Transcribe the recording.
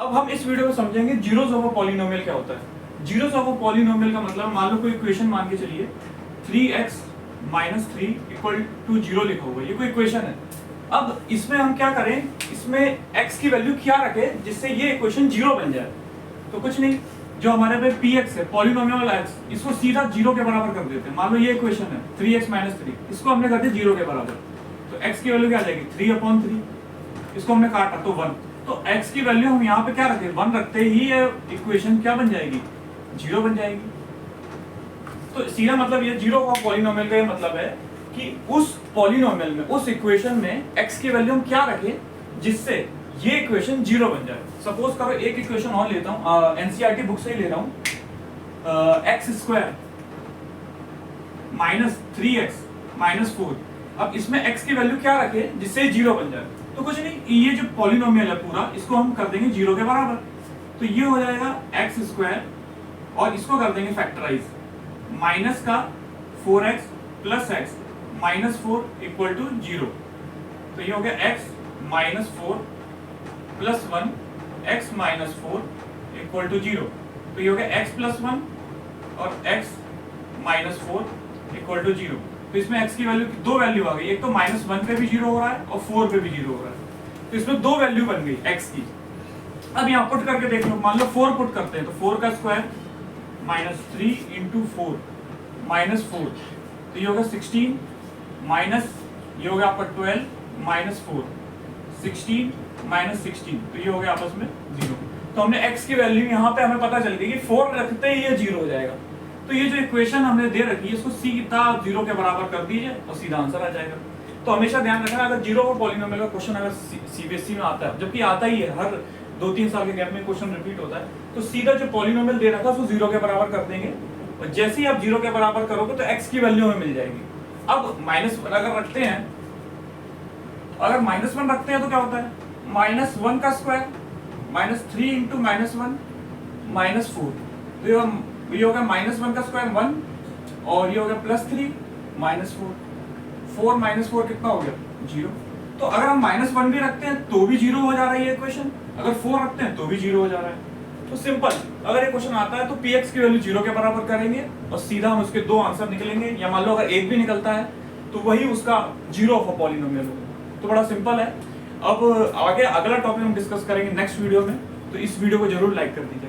अब हम इस वीडियो में समझेंगे जीरोस ऑफ अ पॉलिनोमियल क्या होता है। जीरोस ऑफ अ पॉलिनोमियल का मतलब, मान लो कोई इक्वेशन मान के चलिए 3x - 3 = 0 लिखा हुआ है, ये कोई इक्वेशन है। अब इसमें हम क्या करें, इसमें x की वैल्यू क्या रखें जिससे ये इक्वेशन 0 बन जाए। तो कुछ नहीं, जो हमारे पे px है, पॉलिनोमियल वाला x, इसको सीधा 0 के बराबर कर देते हैं। मान लो ये इक्वेशन है 3x - 3, इसको हमने कर दिया 0 के बराबर, तो x की वैल्यू क्या आ जाएगी 3/3, इसको हमने काटा तो 1। तो x की वैल्यू हम यहाँ पे क्या रखें, 1 रखते ही ये इक्वेशन क्या बन जाएगी, 0 बन जाएगी। तो सीधा मतलब ये जीरो ऑफ पॉलिनोमियल का ये मतलब है कि उस पॉलिनोमियल में, उस इक्वेशन में x की वैल्यू हम क्या रखें जिससे ये इक्वेशन 0 बन जाए। सपोज करो एक इक्वेशन और लेता हूँ, एनसीईआरटी बुक से ही ले रहा हूँ, x² - 3x - 4। अब इसमें x की वैल्यू क्या रखें जिससे 0 बन जाए। तो कुछ नहीं, ये जो पॉलिनोमियल है पूरा, इसको हम कर देंगे 0 के बराबर। तो ये हो जाएगा x² और इसको कर देंगे फैक्टराइज, माइनस का 4x + x - 4 = 0। तो ये हो गया x - 4 + 1 x - 4 = 0। तो ये हो गया x + 1 और x - 4 = 0। तो इसमें x की वैल्यू, दो वैल्यू आ गई, एक तो -1 पे भी 0 हो रहा है और 4 पे भी 0 हो रहा है। तो इसमें दो वैल्यू बन गई x की। अब यहाँ पुट करके देख लो, मान लो 4 पुट करते हैं तो 4 का स्क्वायर -3 × 4 -4, तो ये होगा 16 माइनस, ये हो गया आपका 12 - 4, 16 - 16, तो ये हो गया आपस में 0। तो हमने x की वैल्यू यहाँ पे हमें पता चल गई कि 4 रखते ही ये 0 हो जाएगा। तो ये जो इक्वेशन हमने दे रखी है इसको सीधा 0 के बराबर कर दीजिए और सीधा आंसर आ जाएगा। तो हमेशा ध्यान रखना, अगर जीरो और पॉलिनोमियल का क्वेश्चन अगर सीबीएसई में आता है, जबकि आता ही है, हर 2-3 साल के गैप में क्वेश्चन रिपीट होता है, तो सीधा जो पॉलिनोमियल दे रखा है उसको 0 के बराबर कर देंगे और जैसे ही आप 0 के बराबर करोगे तो x की वैल्यू हमें मिल जाएगी। अब -1 अगर रखते हैं, अगर -1 रखते हैं तो क्या होता है, -1 का स्क्वायर -3 × -1 -4, तो ये होगा -1 का स्क्वायर 1 और ये हो गया +3 -4, 4 - 4 कितना हो गया 0। तो अगर हम -1 भी रखते हैं तो भी 0 हो जा रहा है ये इक्वेशन, अगर 4 रखते हैं तो भी 0 हो जा रहा है। तो सिंपल, अगर ये क्वेश्चन आता है तो px की वैल्यू 0 के बराबर करेंगे और सीधा हम उसके दो आंसर निकलेंगे, या मान लो अगर एक भी निकलता है तो वही उसका जीरो ऑफ अ पॉलिनोमियल होगा। तो बड़ा सिंपल है। अब आगे अगला टॉपिक हम डिस्कस करेंगे नेक्स्ट वीडियो में, तो इस वीडियो को जरूर लाइक कर दीजिए।